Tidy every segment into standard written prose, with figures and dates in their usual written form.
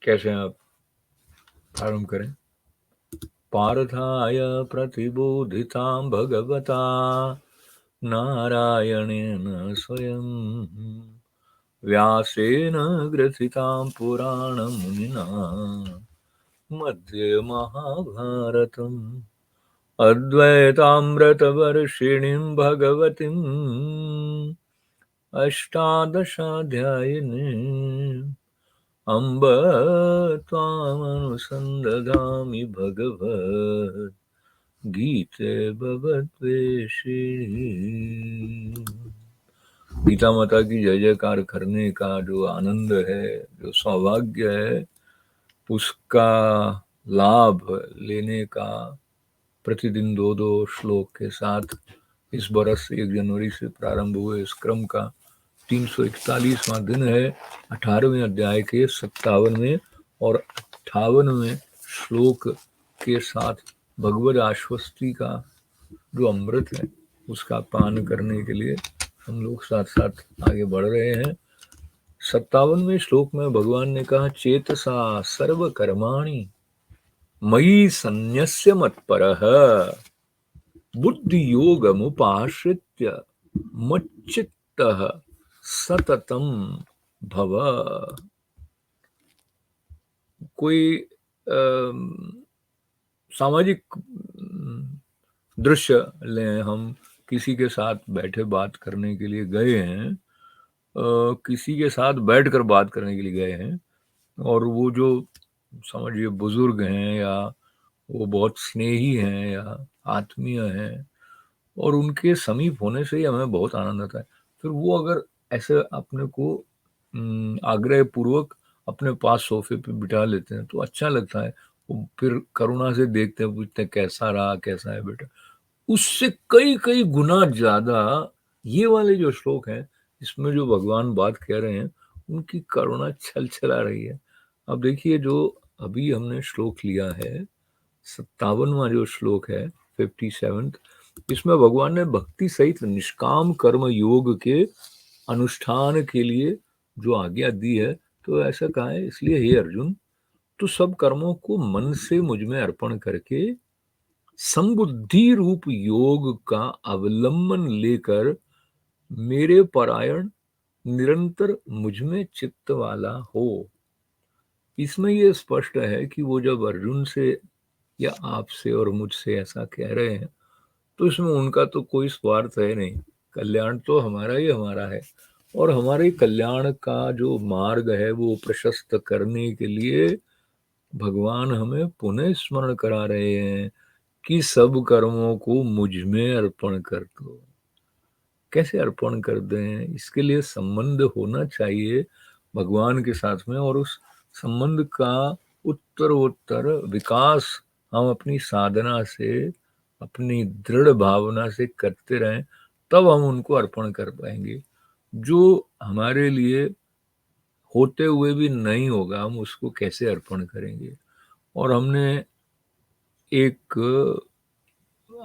कैसे आप प्रारंभ करें? पार्थाय प्रतिबोधितां भगवता नारायणेन स्वयं व्यासेन ग्रथितां पुराणमुनिना मध्ये महाभारतम् अद्वैतामृतवर्षिणीं भगवतीम् अष्टादशाध्यायिनीम् अम्ब त्वामनुसन्दधामि भगवत् गीते भगवद्वेषिणी। गीता माता की जय जयकार करने का जो आनंद है, जो सौभाग्य है, उसका लाभ लेने का प्रतिदिन दो दो श्लोक के साथ इस बरस 1 जनवरी से प्रारंभ हुए इस क्रम का 341वां दिन है। 18वें अध्याय के 57वें और 58वें श्लोक के साथ भगवद आश्वस्ति का जो अमृत है उसका पान करने के लिए हम लोग साथ साथ आगे बढ़ रहे हैं। 57वें श्लोक में भगवान ने कहा, चेतसा सर्व कर्माणि मयि सन्न्यस्य मत्परः बुद्धि योगमुपाश्रित्य मच्चित्तः सततं भव। कोई सामाजिक दृश्य लें, हम किसी के साथ बैठे बात करने के लिए गए हैं, किसी के साथ बैठकर बात करने के लिए गए हैं, और वो जो समझिए बुजुर्ग हैं या वो बहुत स्नेही हैं या आत्मीय हैं, और उनके समीप होने से ही हमें बहुत आनंद आता है। फिर वो अगर ऐसे अपने को आग्रह पूर्वक अपने पास सोफे पे बिठा लेते हैं तो अच्छा लगता है। वो फिर करुणा से देखते हैं, पूछते हैं कैसा रहा, कैसा है बेटा। उससे कई कई गुना ज्यादा ये वाले जो श्लोक हैं, इसमें जो भगवान बात कह रहे हैं, उनकी करुणा छल छला रही है। अब देखिए, जो अभी हमने श्लोक लिया है 57वां जो श्लोक है 57th, इसमें भगवान ने भक्ति सहित निष्काम कर्म योग के अनुष्ठान के लिए जो आज्ञा दी है, तो ऐसा कहा है, इसलिए हे अर्जुन, तो सब कर्मों को मन से मुझ में अर्पण करके संबुद्धि रूप योग का अवलंबन लेकर मेरे परायण निरंतर मुझ में चित्त वाला हो। इसमें यह स्पष्ट है कि वो जब अर्जुन से या आपसे और मुझसे ऐसा कह रहे हैं, तो इसमें उनका तो कोई स्वार्थ है नहीं। कल्याण तो हमारा ही हमारा है, और हमारे कल्याण का जो मार्ग है वो प्रशस्त करने के लिए भगवान हमें पुनः स्मरण करा रहे हैं कि सब कर्मों को मुझ में अर्पण कर दो। कैसे अर्पण कर दें, इसके लिए संबंध होना चाहिए भगवान के साथ में, और उस संबंध का उत्तरोत्तर विकास हम अपनी साधना से, अपनी दृढ़ भावना से करते रहें, तब हम उनको अर्पण कर पाएंगे। जो हमारे लिए होते हुए भी नहीं होगा, हम उसको कैसे अर्पण करेंगे। और हमने एक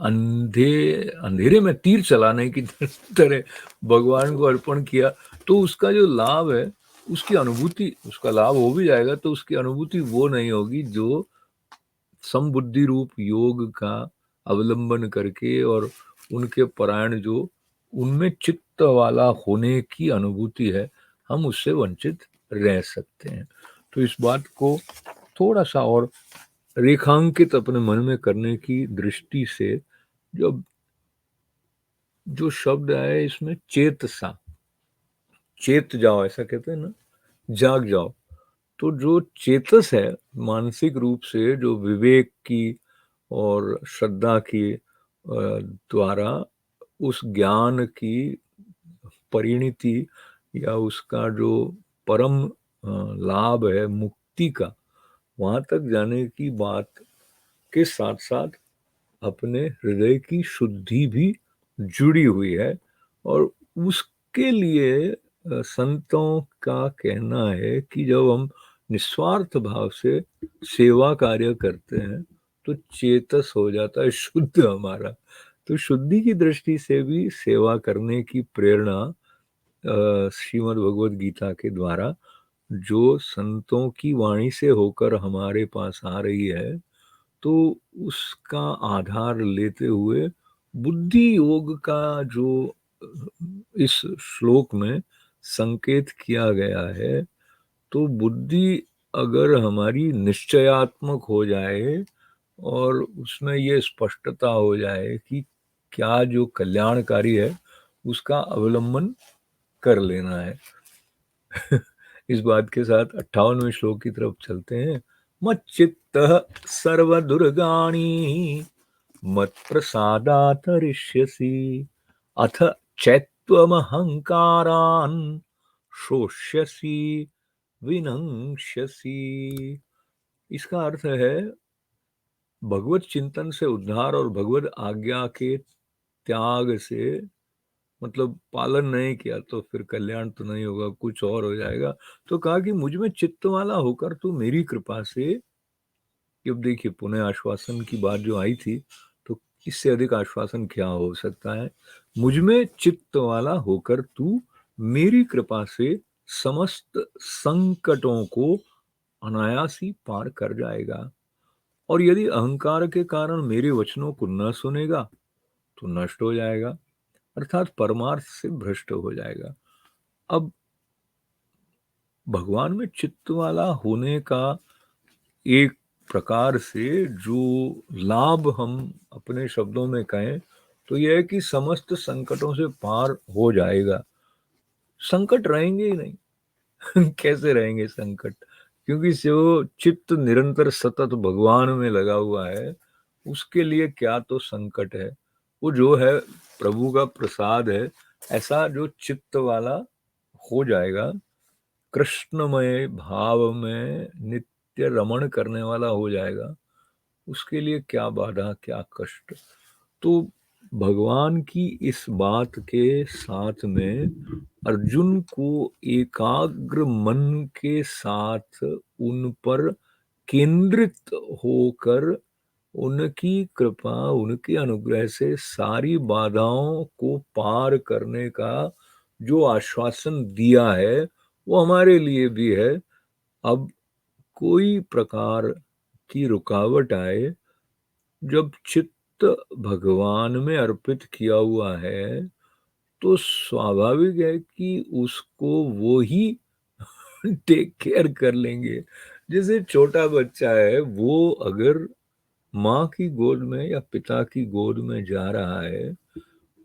अंधेरे में तीर चलाने की तरह भगवान को अर्पण किया, तो उसका जो लाभ है, उसकी अनुभूति, उसका लाभ हो भी जाएगा तो उसकी अनुभूति वो नहीं होगी जो समबुद्धि रूप योग का अवलंबन करके और उनके परायण जो उनमें चित्त वाला होने की अनुभूति है, हम उससे वंचित रह सकते हैं। तो इस बात को थोड़ा सा और रेखांकित अपने मन में करने की दृष्टि से, जब जो शब्द है इसमें चेतसा, चेत जाओ ऐसा कहते हैं ना, जाग जाओ। तो जो चेतस है, मानसिक रूप से जो विवेक की और श्रद्धा की द्वारा उस ज्ञान की परिणति या उसका जो परम लाभ है मुक्ति का, वहां तक जाने की बात के साथ साथ अपने हृदय की शुद्धि भी जुड़ी हुई है। और उसके लिए संतों का कहना है कि जब हम निस्वार्थ भाव से सेवा कार्य करते हैं तो चेतस हो जाता है शुद्ध हमारा। तो शुद्धि की दृष्टि से भी सेवा करने की प्रेरणा श्रीमद् भगवद गीता के द्वारा जो संतों की वाणी से होकर हमारे पास आ रही है, तो उसका आधार लेते हुए बुद्धि योग का जो इस श्लोक में संकेत किया गया है, तो बुद्धि अगर हमारी निश्चयात्मक हो जाए और उसमें ये स्पष्टता हो जाए कि क्या जो कल्याणकारी है उसका अवलंबन कर लेना है। इस बात के साथ 58वें श्लोक की तरफ चलते हैं। मच्चित्तः सर्वदुर्गाणि मत्प्रसादात्तरिष्यसि अथ चैत्त्वमहङ्कारान् शोष्यसि विनङ्क्ष्यसि। इसका अर्थ है भगवत चिंतन से उद्धार और भगवत आज्ञा के त्याग से, मतलब पालन नहीं किया तो फिर कल्याण तो नहीं होगा, कुछ और हो जाएगा। तो कहा कि मुझ में चित्त वाला होकर तू मेरी कृपा से, अब देखिए पुनः आश्वासन की बात जो आई थी, तो इससे अधिक आश्वासन क्या हो सकता है। मुझ में चित्त वाला होकर तू मेरी कृपा से समस्त संकटों को अनायास ही पार कर जाएगा, और यदि अहंकार के कारण मेरे वचनों को न सुनेगा तो नष्ट हो जाएगा, अर्थात परमार्थ से भ्रष्ट हो जाएगा। अब भगवान में चित्त वाला होने का एक प्रकार से जो लाभ हम अपने शब्दों में कहें तो यह है कि समस्त संकटों से पार हो जाएगा। संकट रहेंगे ही नहीं। कैसे रहेंगे संकट? क्योंकि जो चित्त निरंतर सतत भगवान में लगा हुआ है, उसके लिए क्या तो संकट है। वो जो है प्रभु का प्रसाद है, ऐसा जो चित्त वाला हो जाएगा, कृष्णमय भाव में नित्य रमण करने वाला हो जाएगा, उसके लिए क्या बाधा, क्या कष्ट। तो भगवान की इस बात के साथ में अर्जुन को एकाग्र मन के साथ उन पर केंद्रित होकर उनकी कृपा, उनके अनुग्रह से सारी बाधाओं को पार करने का जो आश्वासन दिया है वो हमारे लिए भी है। अब कोई प्रकार की रुकावट आए, जब चित्त भगवान में अर्पित किया हुआ है तो स्वाभाविक है कि उसको वो ही टेक केयर कर लेंगे। जैसे छोटा बच्चा है, वो अगर माँ की गोद में या पिता की गोद में जा रहा है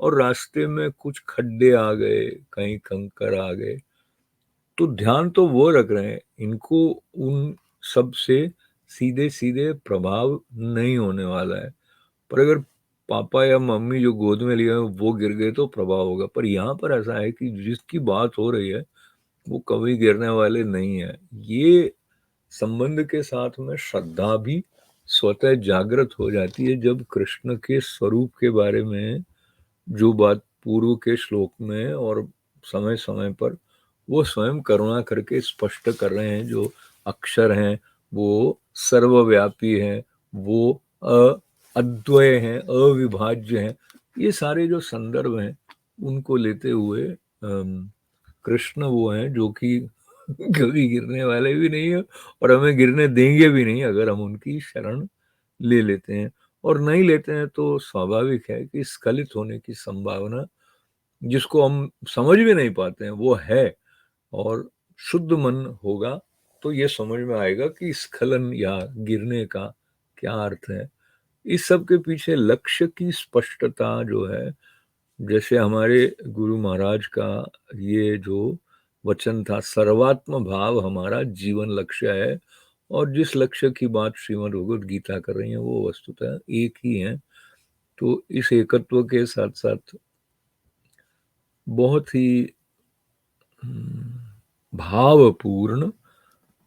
और रास्ते में कुछ खड्डे आ गए, कहीं कंकर आ गए, तो ध्यान तो वो रख रहे हैं, इनको उन सब से सीधे सीधे प्रभाव नहीं होने वाला है। पर अगर पापा या मम्मी जो गोद में लिए वो गिर गए तो प्रभाव होगा। पर यहाँ पर ऐसा है कि जिसकी बात हो रही है वो कभी गिरने वाले नहीं है। ये संबंध के साथ में श्रद्धा भी स्वतः जागृत हो जाती है जब कृष्ण के स्वरूप के बारे में जो बात पूर्व के श्लोक में और समय समय पर वो स्वयं करुणा करके स्पष्ट कर रहे हैं। जो अक्षर हैं वो सर्वव्यापी हैं, वो अद्वय हैं, अविभाज्य हैं। ये सारे जो संदर्भ हैं उनको लेते हुए कृष्ण वो हैं जो कि कभी गिरने वाले भी नहीं है और हमें गिरने देंगे भी नहीं अगर हम उनकी शरण ले लेते हैं। और नहीं लेते हैं तो स्वाभाविक है कि स्खलित होने की संभावना, जिसको हम समझ भी नहीं पाते हैं, वो है। और शुद्ध मन होगा तो ये समझ में आएगा कि स्खलन या गिरने का क्या अर्थ है। इस सब के पीछे लक्ष्य की स्पष्टता जो है, जैसे हमारे गुरु महाराज का ये जो वचन था, सर्वात्म भाव हमारा जीवन लक्ष्य है। और जिस लक्ष्य की बात श्रीमद् भगवद गीता कर रही है वो वस्तुतः एक ही है। तो इस एकत्व के साथ साथ बहुत ही भावपूर्ण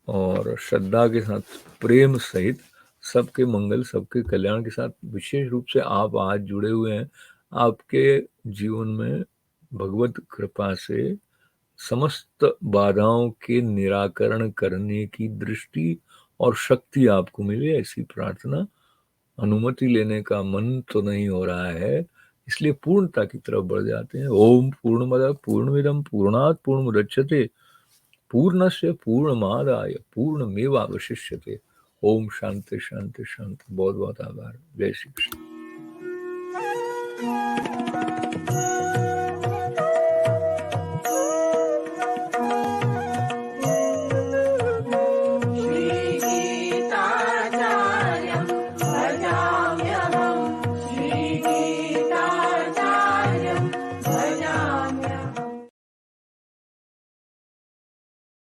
और श्रद्धा के साथ प्रेम सहित सबके मंगल, सबके कल्याण के साथ विशेष रूप से आप आज जुड़े हुए हैं। आपके जीवन में भगवत कृपा से समस्त बाधाओं के निराकरण करने की दृष्टि और शक्ति आपको मिले, ऐसी प्रार्थना। अनुमति लेने का मन तो नहीं हो रहा है, इसलिए पूर्णता की तरफ बढ़ जाते हैं। ओम पूर्णमद पूर्णमिदं पूर्णात् पूर्णमुदच्यते पूर्णस्य पूर्णमादाय पूर्णमेवावशिष्यते। ओम शांति शांति शांति। बहुत बहुत आभार। जय श्री कृष्ण।